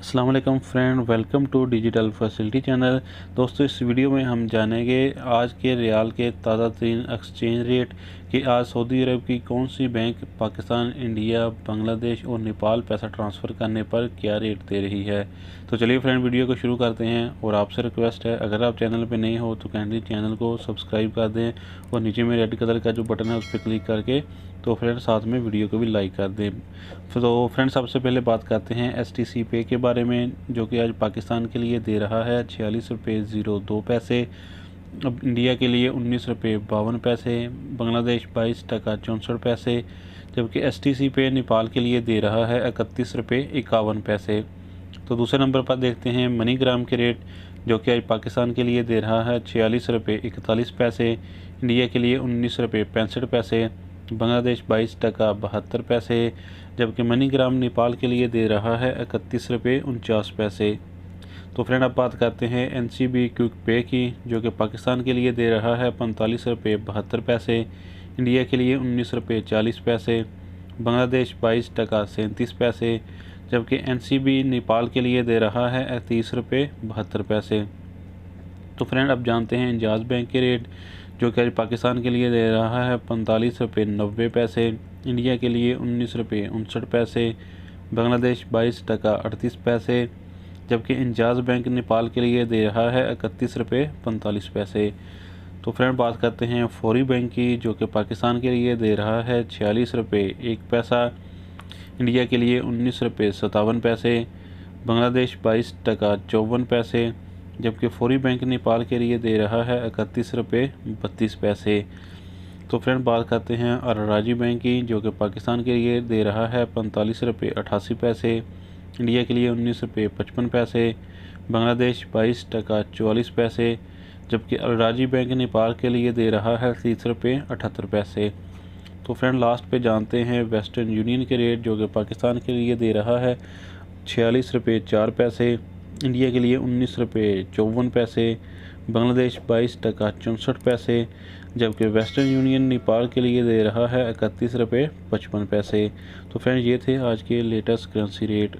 अस्सलाम वालेकुम friend, welcome to digital facility channel. दोस्तों, इस वीडियो में हम जानेंगे आज के रियाल के ताज़ा तरीन एक्सचेंज रेट कि आज सऊदी अरब की कौन सी बैंक पाकिस्तान, इंडिया, बांग्लादेश और नेपाल पैसा ट्रांसफ़र करने पर क्या रेट दे रही है। तो चलिए फ्रेंड, वीडियो को शुरू करते हैं। और आपसे रिक्वेस्ट है, अगर आप चैनल पर नए हो तो काइंडली चैनल को सब्सक्राइब कर दें और नीचे में रेड कलर का जो बटन है उस पर क्लिक करके तो फ्रेंड साथ में वीडियो को भी लाइक कर दें। तो फ्रेंड, सबसे पहले बात करते हैं STC पे के बारे में, जो कि आज पाकिस्तान के लिए दे रहा है 46 रुपये 02 पैसे। अब इंडिया के लिए 19 रुपये 52 पैसे, बांग्लादेश 22 टका 64 पैसे, जबकि STC पे नेपाल के लिए दे रहा है 31 रुपये 51 पैसे। तो दूसरे नंबर पर देखते हैं मनीग्राम के रेट, जो कि आज पाकिस्तान के लिए दे रहा है 46 रुपये 41 पैसे, इंडिया के लिए 19 रुपये 65 पैसे, बांग्लादेश 22 टका 72 पैसे, जबकि मनीग्राम नेपाल के लिए दे रहा है 31 रुपये 49 पैसे। तो फ्रेंड, अब बात करते हैं NCB क्विक पे की, जो कि पाकिस्तान के लिए दे रहा है 45 रुपये 72 पैसे, इंडिया के लिए 19 रुपये 40 पैसे, बांग्लादेश 22 टका 37 पैसे, जबकि NCB नेपाल के लिए दे रहा है 30 रुपये 72 पैसे। तो फ्रेंड, अब जानते हैं इंजाज बैंक के रेट, जो कि आज पाकिस्तान के लिए दे रहा है 45 रुपये 90 पैसे, इंडिया के लिए 19 रुपये 59 पैसे, बांग्लादेश 22 टका 38 पैसे, जबकि इंजाज बैंक नेपाल के लिए दे रहा है 31 रुपये 45 पैसे। तो फ्रेंड, बात करते हैं फौरी बैंक की, जो कि पाकिस्तान के लिए दे रहा है 46 रुपये 1 पैसा, इंडिया के लिए 19 रुपये 57 पैसे, बांग्लादेश 22 टका 54 पैसे, जबकि फौरी बैंक नेपाल के लिए दे रहा है 31 रुपये 32 पैसे। तो फ्रेंड, बात करते हैं अराजी बैंक की, जो कि पाकिस्तान के लिए दे रहा है 45 रुपये 88 पैसे, इंडिया के लिए 19 रुपये 55 पैसे, बांग्लादेश 22 टका 44 पैसे, जबकि अराजी बैंक नेपाल के लिए दे रहा है 30 रुपये 78 पैसे। तो फ्रेंड, लास्ट पे जानते हैं वेस्टर्न यूनियन के रेट, जो कि पाकिस्तान के लिए दे रहा है 46 रुपये 4 पैसे, इंडिया के लिए 19 रुपये 54 पैसे, बांग्लादेश 22 टका 64 पैसे, जबकि वेस्टर्न यूनियन नेपाल के लिए दे रहा है 31 रुपये 55 पैसे। तो फ्रेंड, ये थे आज के लेटेस्ट करेंसी रेट।